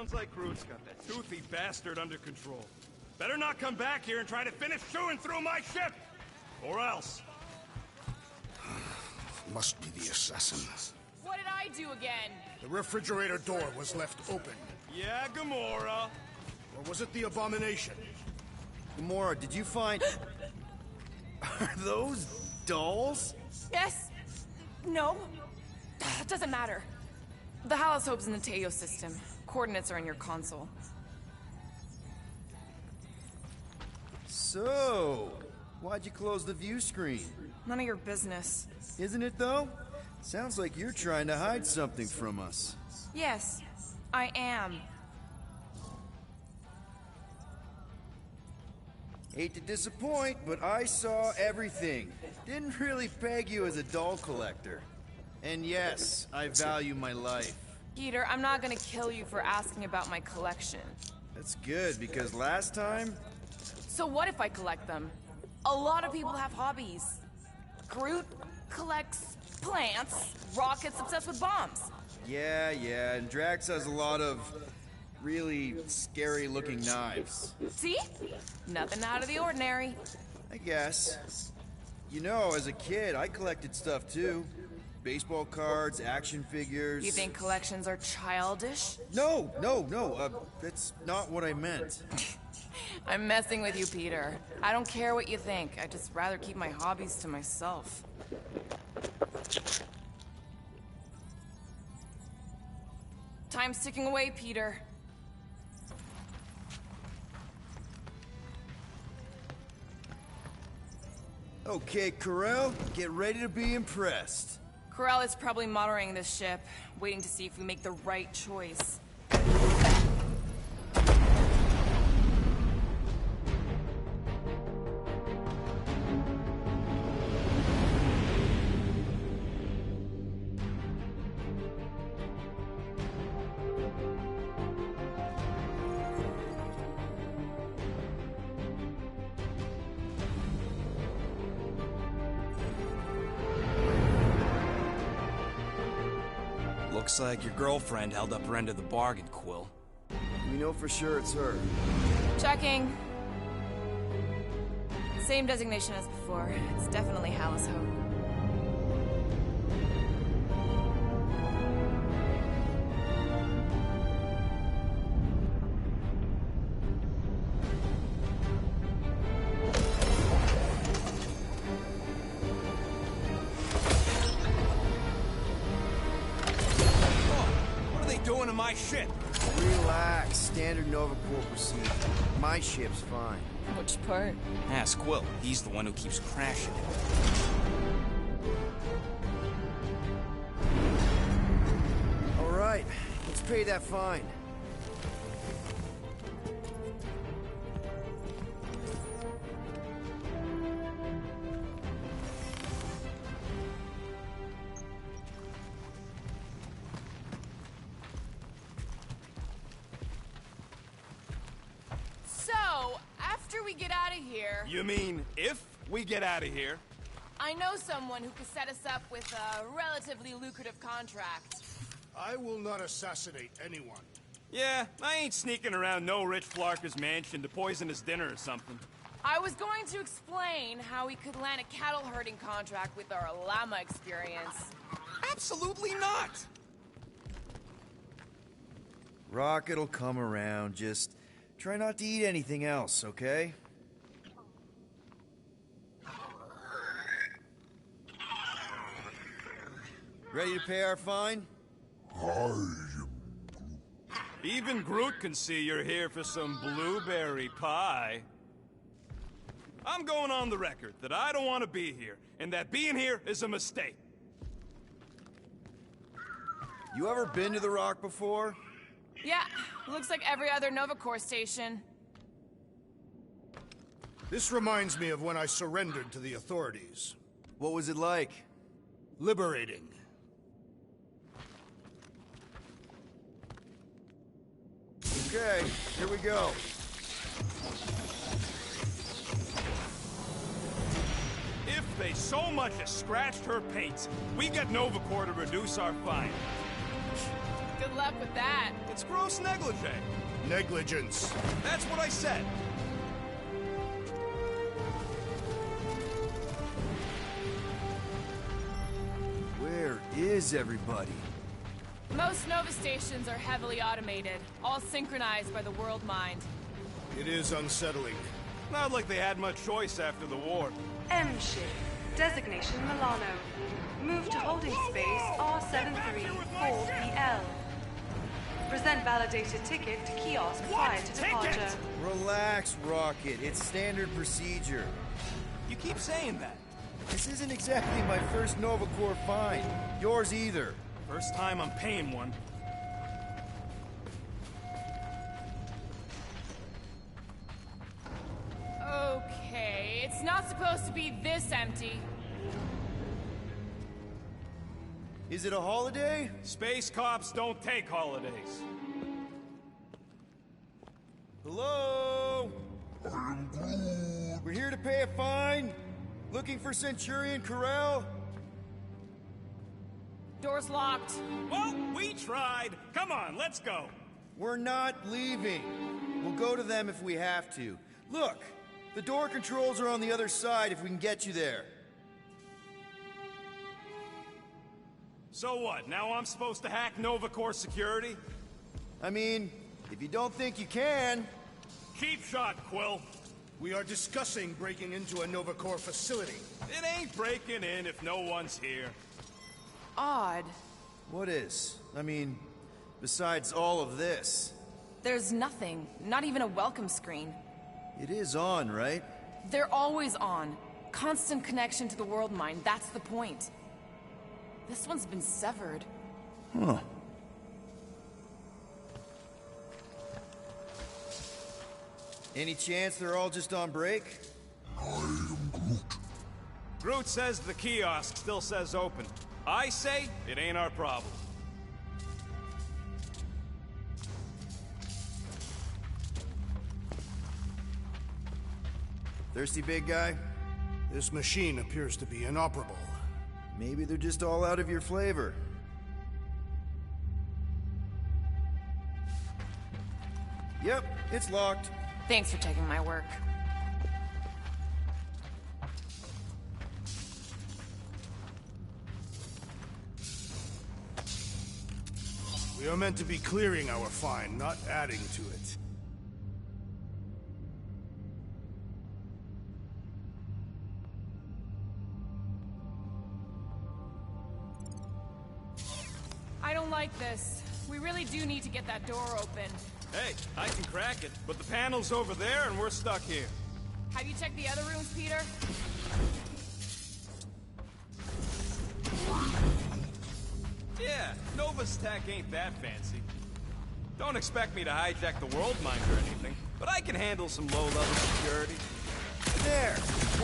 Sounds like Groot's got that toothy bastard under control. Better not come back here and try to finish chewing through my ship! Or else. Must be the assassin. What did I do again? The refrigerator door was left open. Yeah, Gamora. Or was it the abomination? Gamora, did you find... Are those dolls? Yes. No. It doesn't matter. The Hals Hope's in the Teo system. Coordinates are in your console. So, why'd you close the view screen? None of your business. Isn't it, though? Sounds like you're trying to hide something from us. Yes, I am. Hate to disappoint, but I saw everything. Didn't really peg you as a doll collector. And yes, I value my life. Peter, I'm not gonna kill you for asking about my collection. That's good, because last time... So what if I collect them? A lot of people have hobbies. Groot collects plants, Rocket's obsessed with bombs. Yeah, and Drax has a lot of really scary-looking knives. See? Nothing out of the ordinary. I guess. You know, as a kid, I collected stuff too. Baseball cards, action figures... You think collections are childish? No, that's not what I meant. I'm messing with you, Peter. I don't care what you think. I'd just rather keep my hobbies to myself. Time's ticking away, Peter. Okay, Ko-Rel, get ready to be impressed. Ko-Rel is probably monitoring this ship, waiting to see if we make the right choice. Looks like your girlfriend held up her end of the bargain, Quill. We know for sure it's her. Checking. Same designation as before. It's definitely Hals Hope. Doing to my ship? Relax. Standard Nova Corp procedure. My ship's fine. Which part? Ask Quill. He's the one who keeps crashing it. All right. Let's pay that fine. Get out of here. You mean if we get out of here? I know someone who could set us up with a relatively lucrative contract. I will not assassinate anyone. Yeah, I ain't sneaking around no rich flarker's mansion to poison his dinner or something. I was going to explain how we could land a cattle herding contract with our llama experience. Absolutely not! Rocket'll come around, just try not to eat anything else, okay? Ready to pay our fine? Even Groot can see you're here for some blueberry pie. I'm going on the record that I don't want to be here, and that being here is a mistake. You ever been to the Rock before? Yeah, looks like every other Nova Corp station. This reminds me of when I surrendered to the authorities. What was it like? Liberating. Okay, here we go. If they so much as scratched her paints, we get Nova Corp to reduce our fine. Good luck with that. It's gross negligee. Negligence. That's what I said. Where is everybody? Most Nova stations are heavily automated, all synchronized by the world mind. It is unsettling. Not like they had much choice after the war. M ship. Designation Milano. Move to holding space R734PL. Present validated ticket to kiosk prior to departure. Relax, Rocket. It's standard procedure. You keep saying that. This isn't exactly my first Nova Corp find. Yours either. First time I'm paying one. Okay, it's not supposed to be this empty. Is it a holiday? Space cops don't take holidays. Hello? We're here to pay a fine. Looking for Centurion Ko-Rel? Door's locked. Well, we tried. Come on, let's go. We're not leaving. We'll go to them if we have to. Look, the door controls are on the other side if we can get you there. So what, now I'm supposed to hack Nova Corp security? I mean, if you don't think you can... Cheap shot, Quill. We are discussing breaking into a Nova Corp facility. It ain't breaking in if no one's here. Odd. What is? I mean, besides all of this. There's nothing, not even a welcome screen. It is on, right? They're always on. Constant connection to the world mind, that's the point. This one's been severed. Huh. Any chance they're all just on break? Groot says the kiosk still says open. I say it ain't our problem. Thirsty, big guy? This machine appears to be inoperable. Maybe they're just all out of your flavor. Yep, it's locked. Thanks for taking my work. We are meant to be clearing our fine, not adding to it. I don't like this. We really do need to get that door open. Hey, I can crack it, but the panel's over there and we're stuck here. Have you checked the other rooms, Peter? Yeah, Nova's tech ain't that fancy. Don't expect me to hijack the world mind or anything, but I can handle some low-level security. There!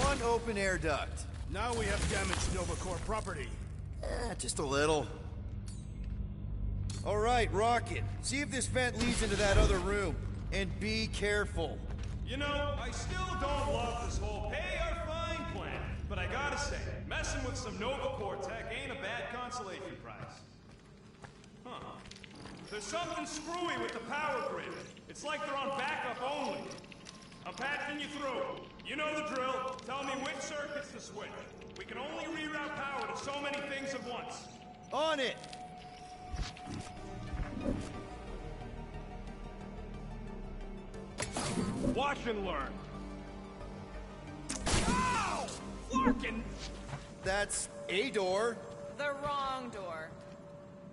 One open air duct. Now we have damaged Nova Corp property. Just a little. All right, Rocket. See if this vent leads into that other room. And be careful. You know, I still don't love this whole pay or fine plan, but I gotta say, messing with some Nova Corp tech ain't a bad consolation prize. Huh. There's something screwy with the power grid. It's like they're on backup only. I'm patching you through. You know the drill. Tell me which circuits to switch. We can only reroute power to so many things at once. On it! Watch and learn. Ow! Flarkin! That's a door. The wrong door.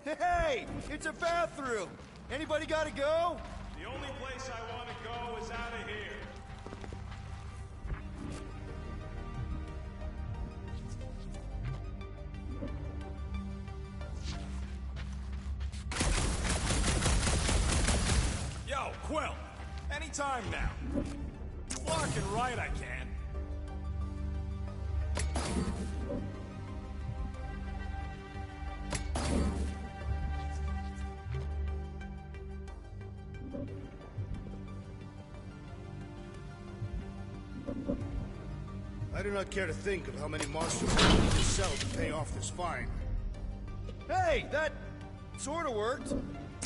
Hey! It's a bathroom! Anybody gotta go? The only place I want to go is out of here. Yo, Quill! Anytime now. Flarkin' right I can. I do not care to think of how many monsters we need to sell to pay off this fine. Hey! That sorta worked.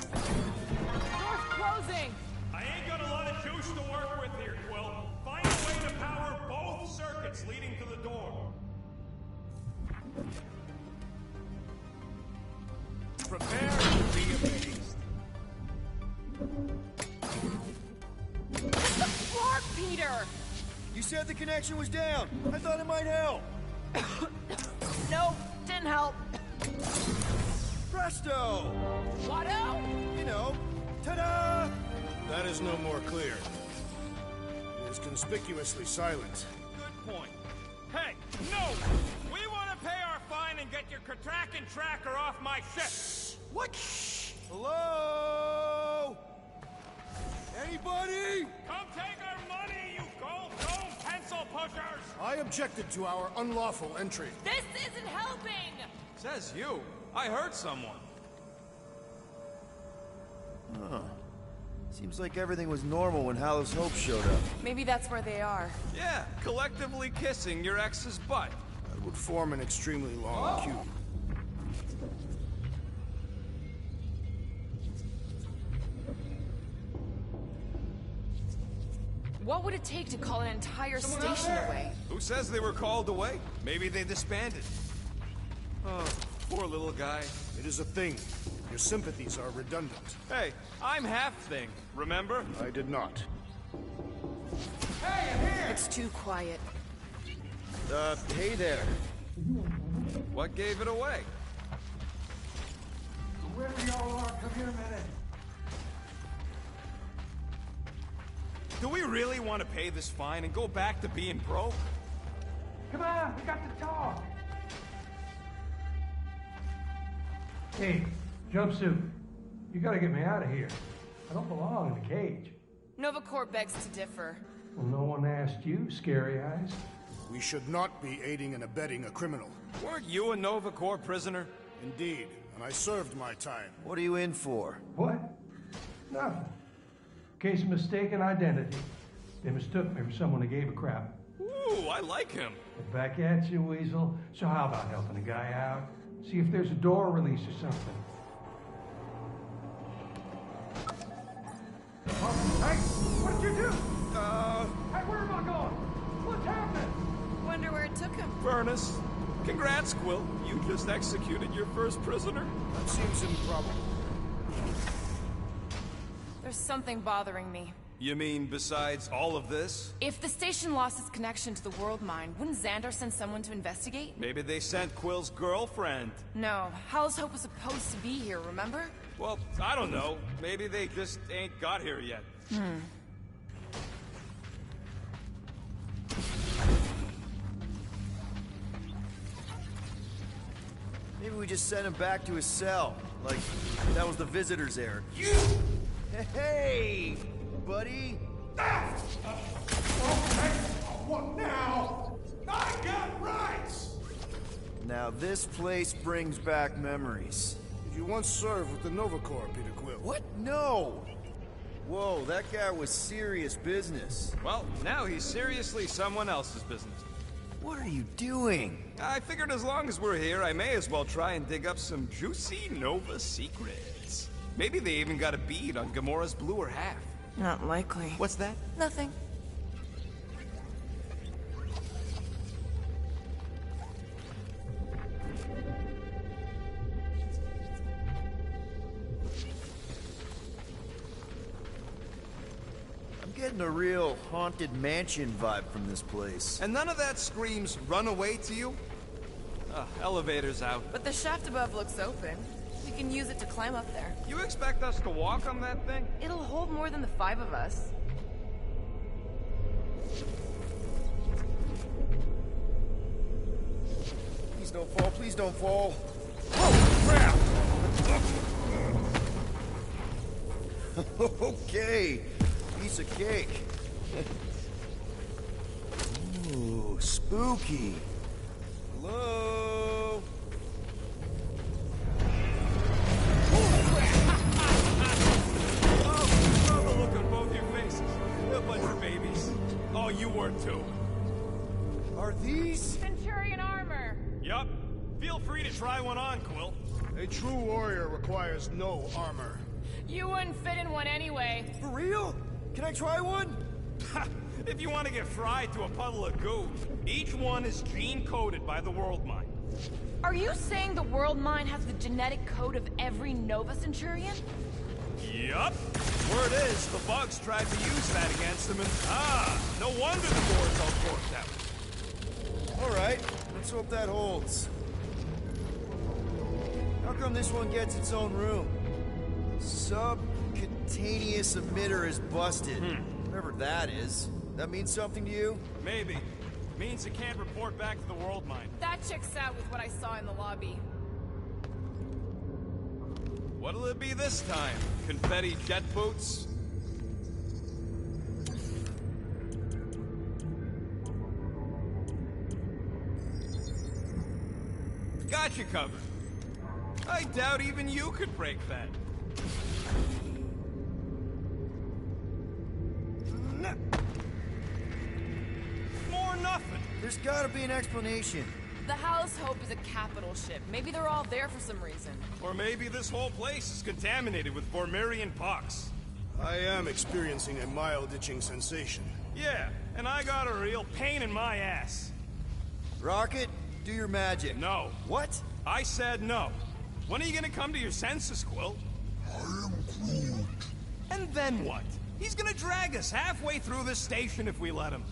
Door's closing! I ain't got a lot of juice to work with here, Quill. Find a way to power both circuits leading to the door. Prepare to be amazed. Hit the floor, Peter! You said the connection was down. I thought it might help. No, didn't help. Presto! Watto? You know, ta-da! That is no more clear. It is conspicuously silent. Good point. Hey, no! We want to pay our fine and get your tracking tracker off my ship. What? Hello? Anybody? Come take our money, you gold dome pencil pushers! I objected to our unlawful entry. This isn't helping! Says you. I heard someone. Huh. Seems like everything was normal when Hals Hope showed up. Maybe that's where they are. Yeah, collectively kissing your ex's butt. That would form an extremely long queue. What would it take to call an entire station away? Who says they were called away? Maybe they disbanded. Oh, poor little guy. It is a thing. Your sympathies are redundant. Hey, I'm half thing, remember? I did not. It's too quiet. Hey there. What gave it away? Wherever y'all are, come here a minute. Do we really want to pay this fine and go back to being broke? Come on, we got to talk. Hey, jumpsuit. You gotta get me out of here. I don't belong in the cage. Nova Corp begs to differ. Well, no one asked you, Scary Eyes. We should not be aiding and abetting a criminal. Weren't you a Nova Corp prisoner? Indeed, and I served my time. What are you in for? What? Nothing. Case of mistaken identity. They mistook me for someone who gave a crap. Ooh, I like him. But back at you, Weasel. So how about helping a guy out? See if there's a door release or something. Oh, hey, what did you do? Hey, where am I going? What's happening? Wonder where it took him. Furnace. Congrats, Quill. You just executed your first prisoner. That seems improbable. There's something bothering me. You mean besides all of this? If the station lost its connection to the world mine, wouldn't Xandar send someone to investigate? Maybe they sent Quill's girlfriend. No, Hals Hope was supposed to be here, remember? Well, I don't know. Maybe they just ain't got here yet. Maybe we just sent him back to his cell. Like, that was the visitor's error. You! Hey, buddy! What now? I got rights! Now this place brings back memories. Did you once serve with the Nova Corp, Peter Quill? What? No! Whoa, that guy was serious business. Well, now he's seriously someone else's business. What are you doing? I figured as long as we're here, I may as well try and dig up some juicy Nova secrets. Maybe they even got a bead on Gamora's bluer half. Not likely. What's that? Nothing. I'm getting a real haunted mansion vibe from this place. And none of that screams run away to you? Elevator's out. But the shaft above looks open. We can use it to climb up there. You expect us to walk on that thing? It'll hold more than the 5 of us. Please don't fall, please don't fall. Oh, crap! Okay, piece of cake. Ooh, spooky. Hello? Love the look on both your faces. A bunch of babies. Oh, you were too. Are these? Centurion armor! Yup. Feel free to try one on, Quill. A true warrior requires no armor. You wouldn't fit in one anyway. For real? Can I try one? If you want to get fried to a puddle of goo, each one is gene-coded by the World Mine. Are you saying the World Mine has the genetic code of every Nova Centurion? Yup. Word is, the bugs tried to use that against them and... no wonder the door's all corked out. Alright, let's hope that holds. How come this one gets its own room? Subcutaneous emitter is busted. Whatever that is. That means something to you? Maybe. Means it can't report back to the World Mine. That checks out with what I saw in the lobby. What'll it be this time? Confetti jet boots? Got you covered. I doubt even you could break that. More nothing. There's gotta be an explanation. The Hals Hope is a capital ship. Maybe they're all there for some reason. Or maybe this whole place is contaminated with Bormirian pox. I am experiencing a mild itching sensation. Yeah, and I got a real pain in my ass. Rocket, do your magic. No. What? I said no. When are you gonna come to your senses, Quill? I am Groot. And then what? He's gonna drag us halfway through this station if we let him.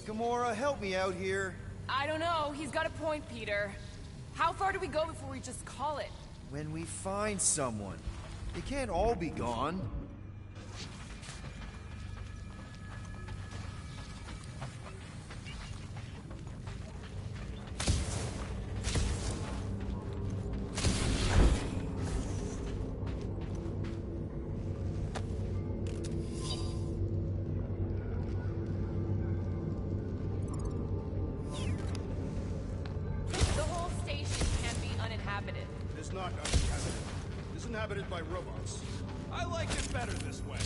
Gamora, help me out here. I don't know. He's got a point, Peter. How far do we go before we just call it? When we find someone. They can't all be gone. It is not uninhabited. It is inhabited by robots. I like it better this way.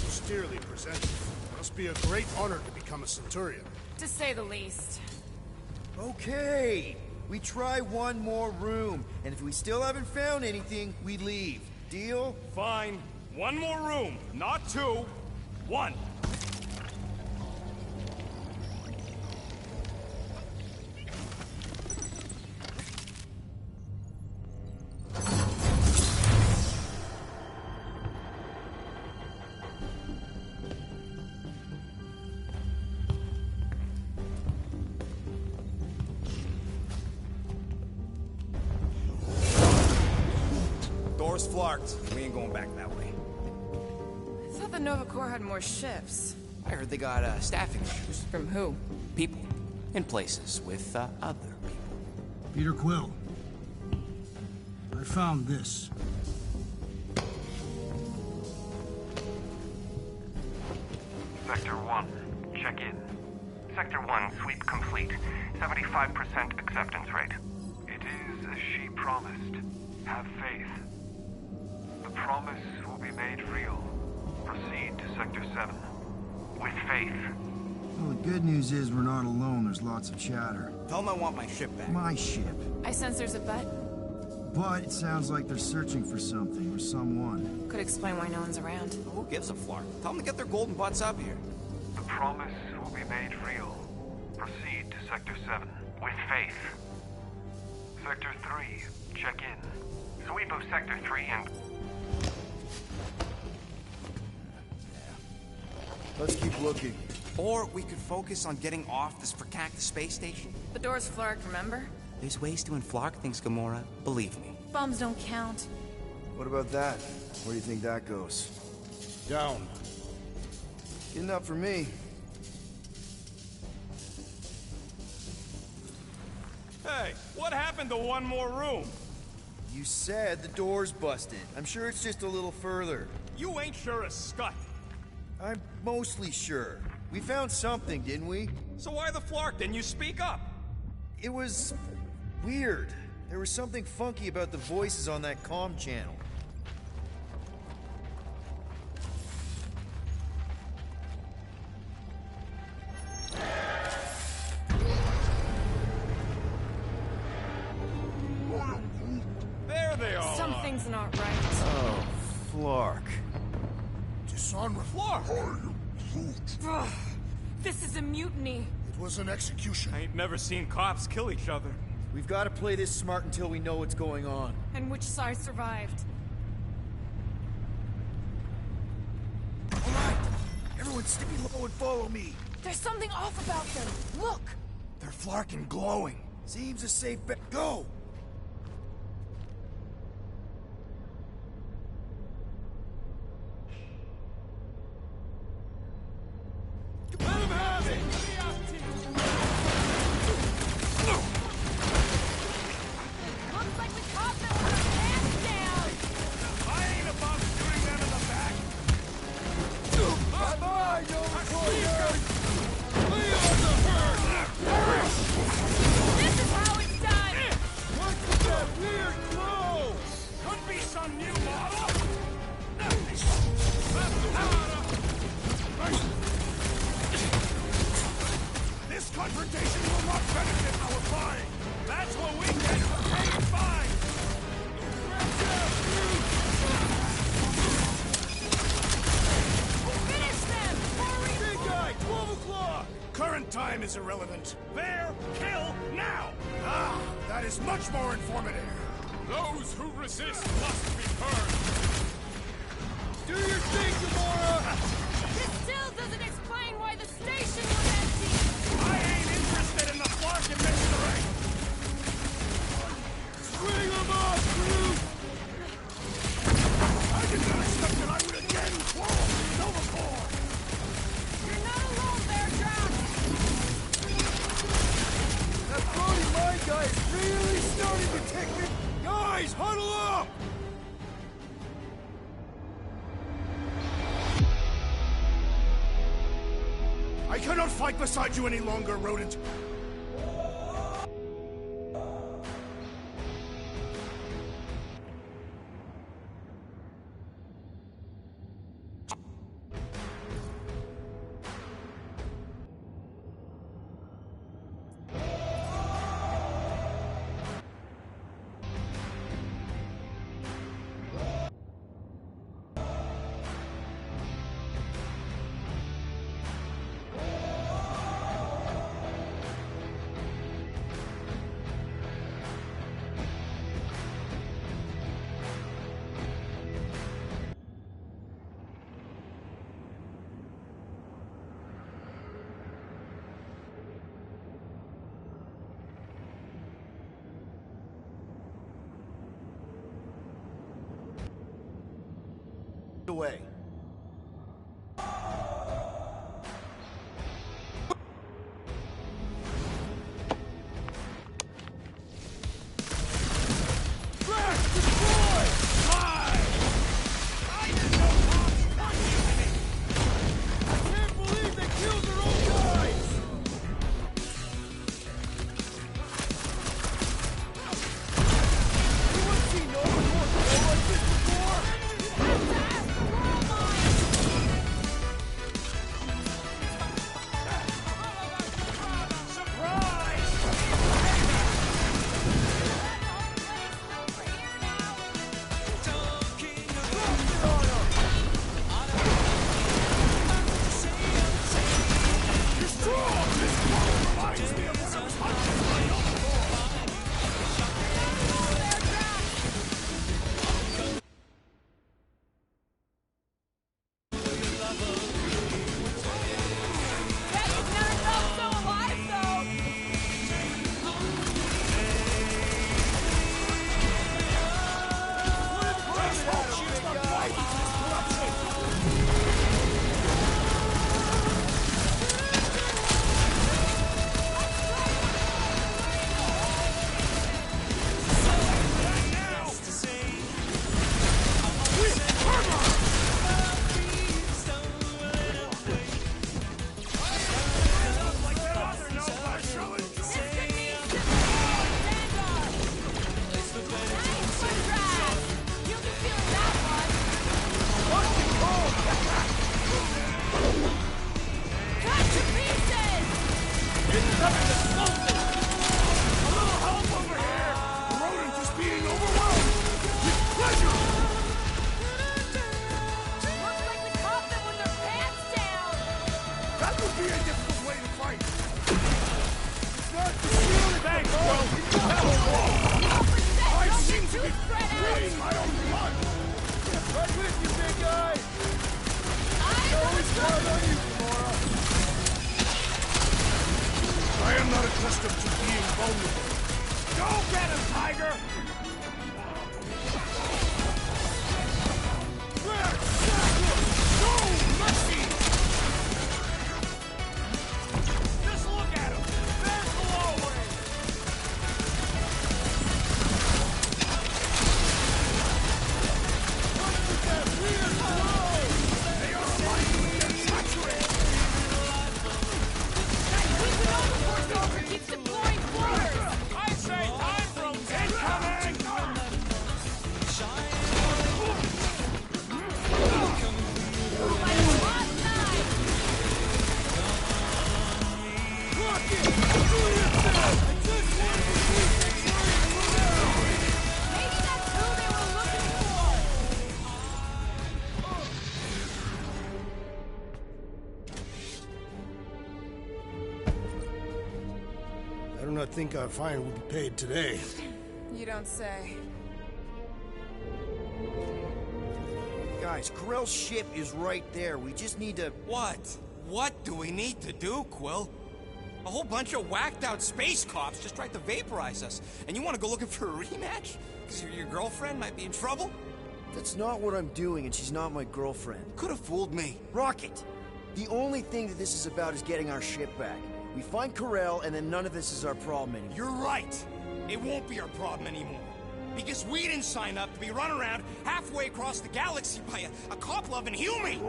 Austerely presented. Must be a great honor to become a Centurion. To say the least. Okay, we try one more room, and if we still haven't found anything, we leave. Deal? Fine. One more room, not two. One. Door's flarked. We ain't going back that way. the Nova Corp had more shifts. I heard they got staffing issues. From who? People. In places with other people. Peter Quill. I found this. Sector 1, check in. Sector 1, sweep complete. 75% acceptance rate. It is as she promised. Have faith. The promise will be made real. Proceed to Sector 7. With faith. Well, the good news is we're not alone. There's lots of chatter. Tell them I want my ship back. My ship. I sense there's a bet. But it sounds like they're searching for something or someone. Could explain why no one's around. Who gives a flark? Tell them to get their golden butts up here. The promise will be made real. Proceed to Sector 7. With faith. Sector 3, check in. Sweep of Sector 3 and... Let's keep looking. Or we could focus on getting off this fracacta space station. The door's Flark, remember? There's ways to inflark things, Gamora. Believe me. Bombs don't count. What about that? Where do you think that goes? Down. Good enough for me. Hey, what happened to one more room? You said the door's busted. I'm sure it's just a little further. You ain't sure a scut. I'm mostly sure. We found something, didn't we? So why the flark? Didn't you speak up? It was... weird. There was something funky about the voices on that comm channel. There they all Something's not right. Oh, Flark. Disarmament. Flark! Ugh, this is a mutiny. It was an execution. I ain't never seen cops kill each other. We've got to play this smart until we know what's going on. And which side survived? All right. Everyone stay low and follow me. There's something off about them. Look! They're flarking glowing. Seems a safe bet. Go! Looks like we caught them with our hands down! I ain't above shooting them in the back. Bye-bye, Nova Corp! This is how it's done! What's with that weird glow? Could be some new model. This confrontation will not benefit our fight. That's what we get for paying fine. Finish them! Hurry! Big guy, 12 o'clock! Current time is irrelevant. Bear, kill, now! Ah, that is much more informative. Those who resist must be burned. Do your thing, Gamora! This still doesn't explain why the station was empty! I ain't interested in the flark and mystery. Bring them up, Groot! I did not expect that I would again quarrel with Nova Corp! You're not alone there, Drax! That floating mind guy is really starting to tick me! Guys, huddle up! I cannot fight beside you any longer, rodent! Away. tiger! Just look at him! There's the low way! What's with that weird glow? They are fighting with their treachery! That stupid Nova Corp soldier keeps deploying floaters! I say time for incoming! Like a hot knife! Rocket! Do your thing! I just want to keep Maybe that's who they were looking for! I do not think our fine will be paid today. You don't say. Guys, Ko-Rel's ship is right there. We just need to... What? What do we need to do, Quill? A whole bunch of whacked-out space cops just tried to vaporize us, and you want to go looking for a rematch? Because your girlfriend might be in trouble? That's not what I'm doing, and she's not my girlfriend. Could have fooled me. Rocket! The only thing that this is about is getting our ship back. We find Ko-Rel, and then none of this is our problem anymore. You're right. It won't be our problem anymore. Because we didn't sign up to be run around halfway across the galaxy by a cop-loving human!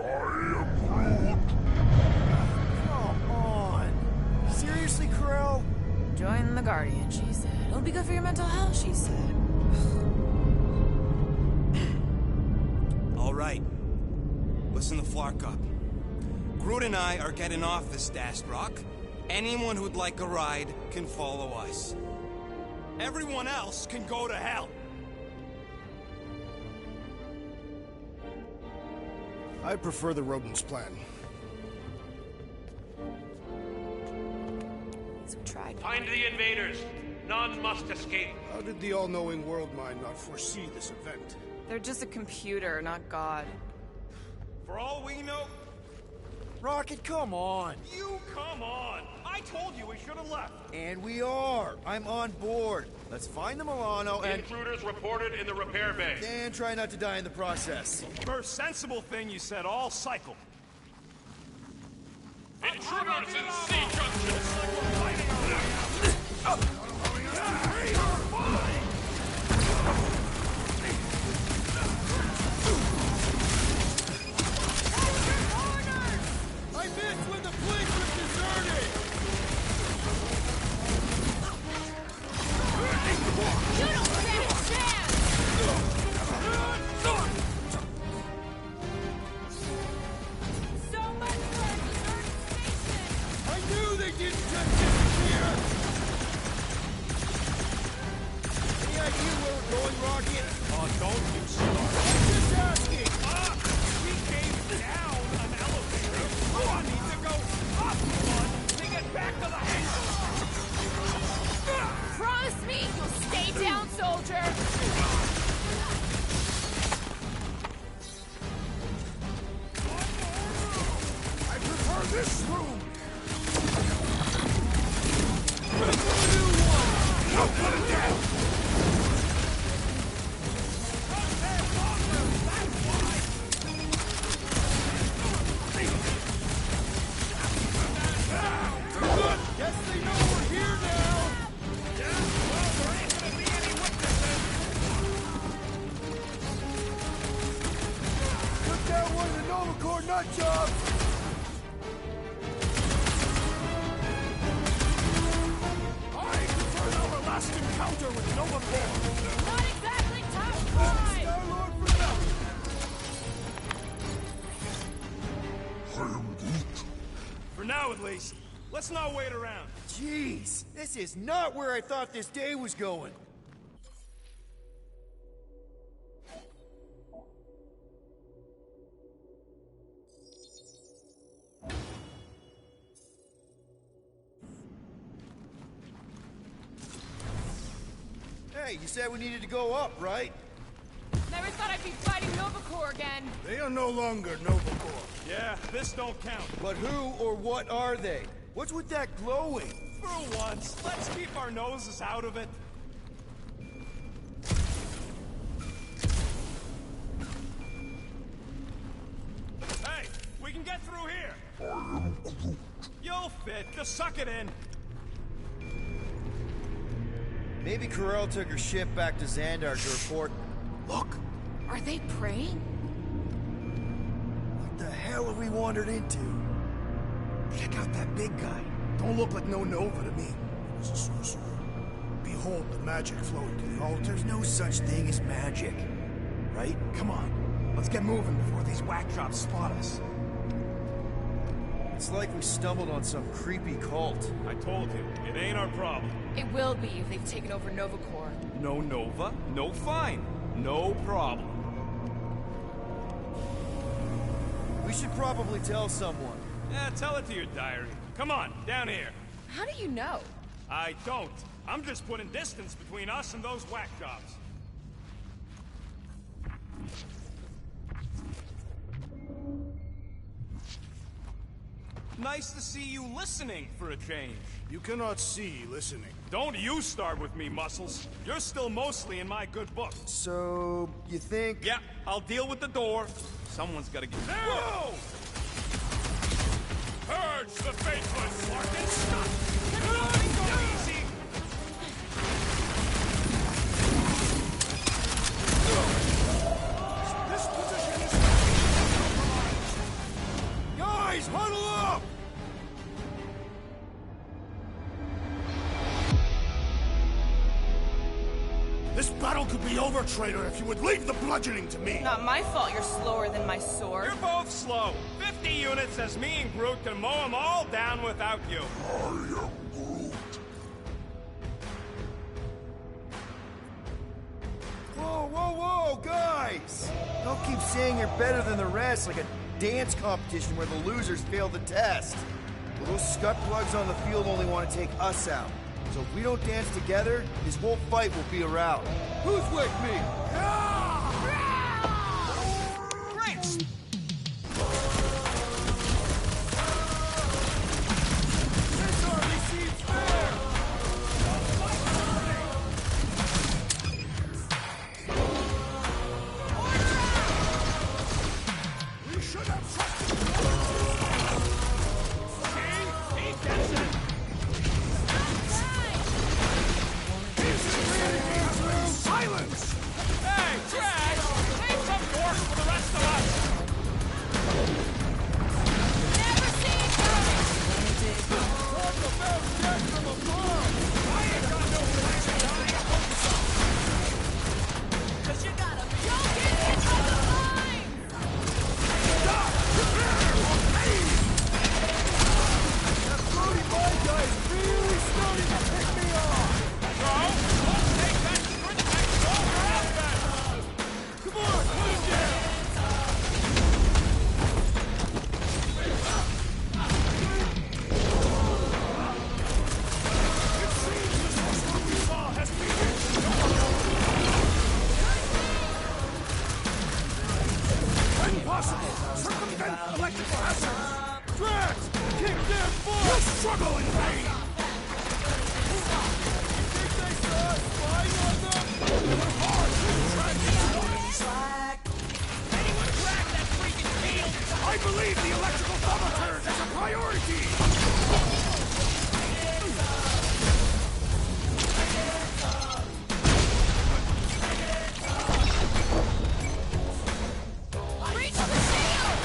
Come on! Seriously, Ko-Rel? Join the Guardian, she said. It'll be good for your mental health, she said. All right. Listen to Flark up. Groot and I are getting off this dashed rock. Anyone who'd like a ride can follow us. Everyone else can go to hell. I prefer the rodent's plan. So we tried. Find the invaders. None must escape. How did the all-knowing world mind not foresee this event? They're just a computer, not God. For all we know, Rocket, come on! you come on! I told you we should have left. And we are! I'm on board. Let's find the Milano and... Intruders reported in the repair bay. And try not to die in the process. First sensible thing you said all cycle. Intruders in C junction. I missed when the fleet was deserted! You don't stand a chance! So much for a deserted station! I knew they didn't just disappear! Any idea where we're going, Rocket? Oh, don't you start. I'm just asking! We came down an elevator. Oh, I need to go up one to get back to the hangar. Promise me you'll stay down, soldier! I prefer this room! I'll put it down! Guess they know we're here now! Well, there ain't gonna be any witnesses. Took down one of the Nova Corp nut jobs! I prefer an everlasting encounter with Nova Corp! Not exactly top five! Star-Lord for nothing! For now, at least. Let's not wait around. Jeez, this is not where I thought this day was going. Hey, you said we needed to go up, right? Never thought I'd be fighting Nova Corp again. They are no longer Nova Corp. Yeah, this don't count. But who or what are they? What's with that glowing? For once, let's keep our noses out of it. fit. Just suck it in. Maybe Ko-Rel took her ship back to Xandar to report. Look! Are they praying? What the hell have we wandered into? Check out that big guy. Don't look like no Nova to me. He was a sorcerer. Behold the magic flowing to the altar. There's no such thing as magic, right? Come on, let's get moving before these whack drops spot us. It's like we stumbled on some creepy cult. I told you, it ain't our problem. It will be if they've taken over Nova Corp. No Nova, no fine. No problem. We should probably tell someone. Yeah, tell it to your diary. Come on, down here. How do you know? I don't. I'm just putting distance between us and those whack jobs. Nice to see you listening for a change. You cannot see listening. Don't you start with me, Muscles. You're still mostly in my good book. So, you think... Yeah, I'll deal with the door. Someone's gotta get... Whoa! Purge the faithless, Larkin! Stop! Go easy! This position is compromised. Guys, huddle up! This battle could be over, traitor, if you would leave the bludgeoning to me. Not my fault you're slower than my sword. You're both slow. 50 units as me and Groot can mow them all down without you. I am Groot. Whoa, whoa, whoa, guys! Don't keep saying you're better than the rest like a dance competition where the losers fail the test. Well, those scut plugs on the field only want to take us out. So if we don't dance together, this whole fight will be a rout. Who's with me? Great! This hardly seems fair! We should have trusted He gets it! silence! Hey, Jack! Save some work for the rest of us! Never see it coming! Talk about death from above! I ain't got no plan to die! 'Cause you gotta be. Don't get hit by the line! Stop! Prepare for pain! That floaty bad guy is really starting to pick me off! So, let's take that sprint back over out then! Come on, put him down! It seems the sorcerer we saw has been impossible! Circumvent electrical hazards! Drax! Kick their butt! You'll struggle in vain! Think they saw us spying on them? They were hard to track Anyone grab that freaking field! I believe the electrical saboteur is a priority! Reach the shield!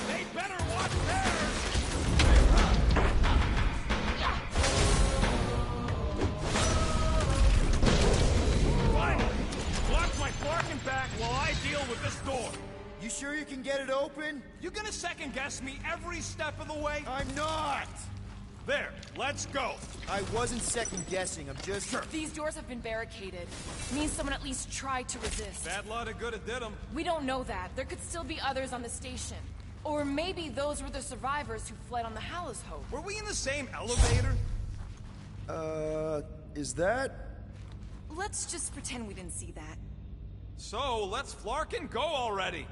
They better watch theirs! Finally! Block my parking back while I deal with this door! You sure you can get it open? You gonna second-guess me every step of the way? I'm not! There, let's go! I wasn't second-guessing, I'm just... Sure. These doors have been barricaded. Means someone at least tried to resist. Bad lot of good it did 'em. We don't know that. There could still be others on the station. Or maybe those were the survivors who fled on the Hals Hope. Were we in the same elevator? Is that... Let's just pretend we didn't see that. So, let's flark and go already!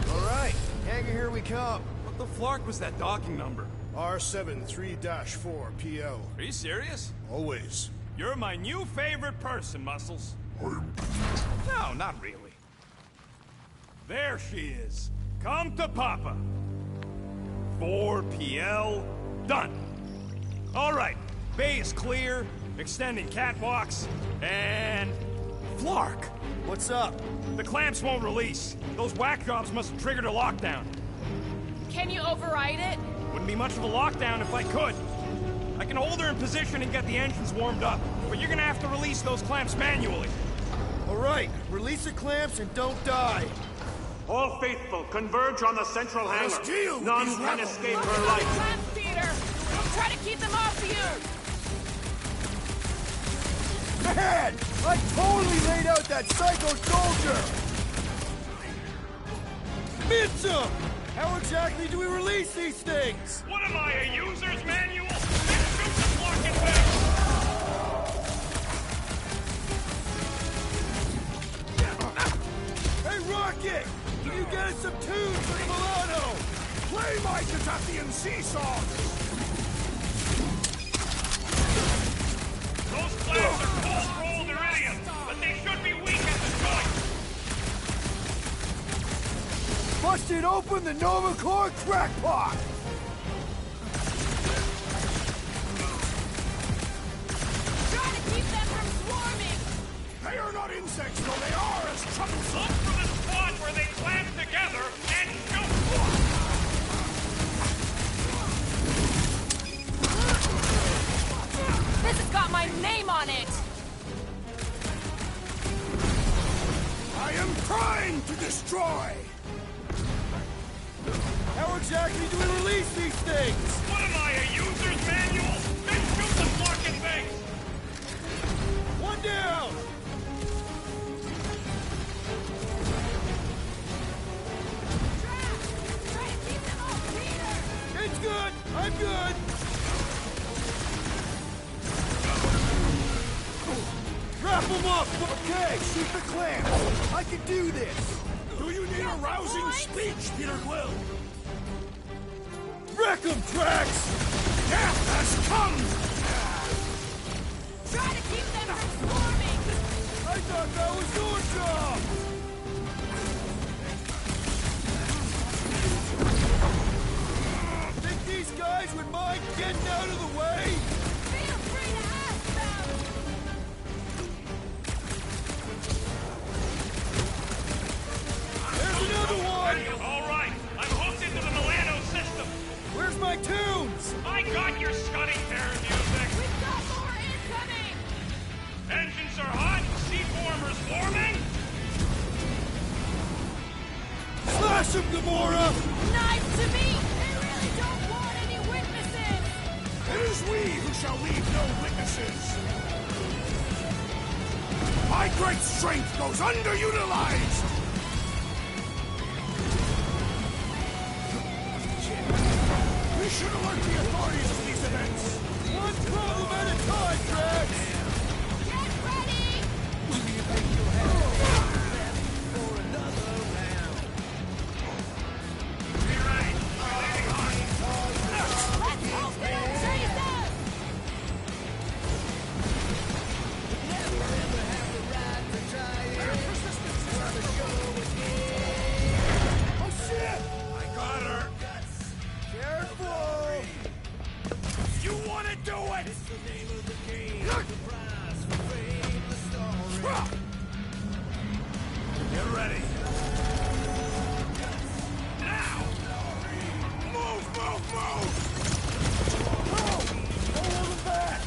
Alright, Hanger, here we come. What the flark was that docking number? R73-4 PL. Are you serious? Always. You're my new favorite person, Muscles. No, not really. There she is. Come to Papa. 4 PL, done. All right, bay is clear, extending catwalks, and... Flark! What's up? The clamps won't release. Those whack jobs must have triggered a lockdown. Can you override it? Wouldn't be much of a lockdown if I could. I can hold her in position and get the engines warmed up, but you're gonna have to release those clamps manually. All right, release the clamps and don't die. All faithful, converge on the central hangar. deal with None these can rebels. escape Look her at light. those clamps, Peter! Try to keep them off you! Man, I totally laid out that psycho soldier! Mitchum! How exactly do we release these things? What am I, a user's manual? Then shoot the fucking thing! Hey, Rocket! Can you get us some tunes for the Milano? Play my Kentuckian seesaws! Those clamps are cold-rolled iridium, but they should be weak at the joint. Busted open the Nova Corp crackpot! Try to keep them from swarming! They are not insects, though they are as troublesome! Look for the spot where they clamp together and shoot. This has got my name on it! I am trying to destroy! How exactly do we release these things? What am I, a user's manual? Then shoot the fucking thing! One down! Try to keep them off Peter! It's good! I'm good! Wrap them up! Okay, shoot the clamps! I can do this! Do you need a rousing speech, Peter Quill? Wreck 'em, Trax! Death has come! Try to keep them from swarming! I thought that was your job! Think these guys would mind getting out of the way? Feel free to ask them! There's another one! All right, I'm hooked into the Milano system. Where's my tunes? I got your scudding terror music. We've got more incoming! Engines are hot, seaformers forming. Slash him, Gamora! Knife to me! They really don't want any witnesses! It is we who shall leave no witnesses! My great strength goes underutilized! We should alert the authorities of these events! One problem at a time, Drax! Get ready! Let's hope they don't chase us! Oh shit! I got her! Careful! You wanna do it? It's the name of the game. Prize for fame, the story. Get ready. Now! Move, move, move! Hold them back!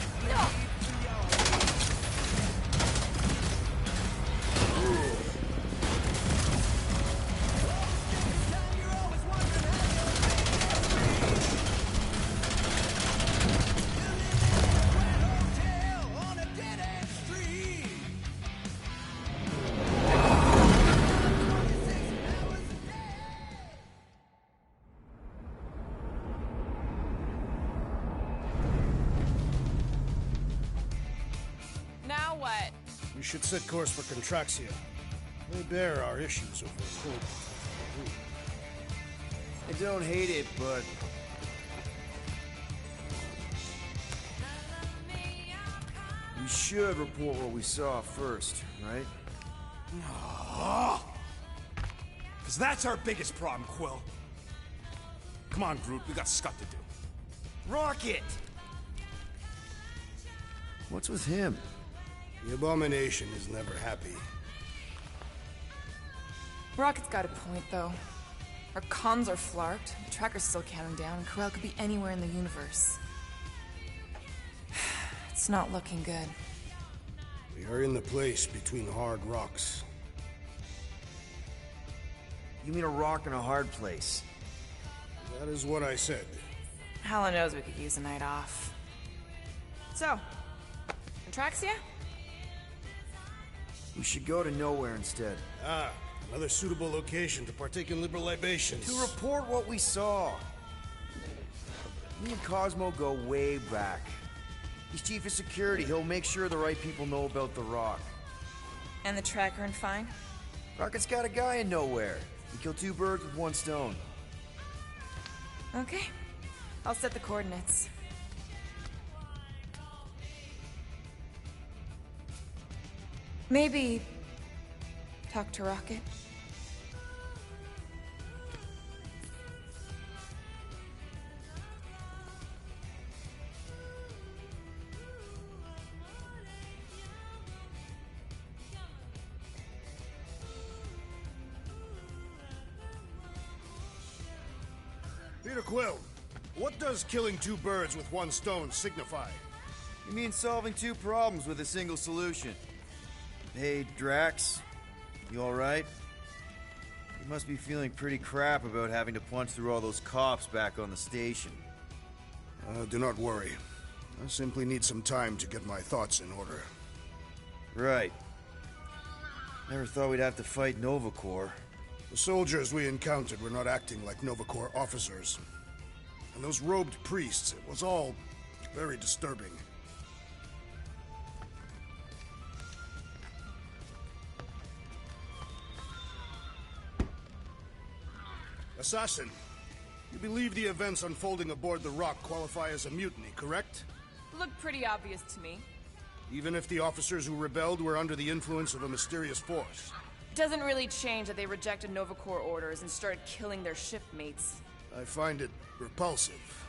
Now what? We should set course for Contraxia. They bear our issues over a I don't hate it, but should report what we saw first, right? Because that's our biggest problem, Quill. Come on, Groot, we got scut to do. Rocket! What's with him? The Abomination is never happy. Rocket's got a point, though. Our comms are flarked, the tracker's still counting down, and Ko-Rel could be anywhere in the universe. It's not looking good. We are in the place between hard rocks. You mean a rock in a hard place? That is what I said. Halla knows we could use a night off. So, Atraxia? We should go to nowhere instead. Ah, another suitable location to partake in liberal libations. To report what we saw. Me and Cosmo go way back. He's chief of security. He'll make sure the right people know about the rock. And the tracker and fine? Rocket's got a guy in nowhere. We kill two birds with one stone. Okay. I'll set the coordinates. Maybe talk to Rocket. Peter Quill, what does killing two birds with one stone signify? You mean solving two problems with a single solution? Hey, Drax. You alright? You must be feeling pretty crap about having to punch through all those cops back on the station. Do not worry. I simply need some time to get my thoughts in order. Right. Never thought we'd have to fight Nova Corp. The soldiers we encountered were not acting like Nova Corp officers. And those robed priests, it was all very disturbing. Assassin, you believe the events unfolding aboard the Rock qualify as a mutiny, correct? Looked pretty obvious to me. Even if the officers who rebelled were under the influence of a mysterious force? Doesn't really change that they rejected Nova Corp orders and started killing their shipmates. I find it repulsive.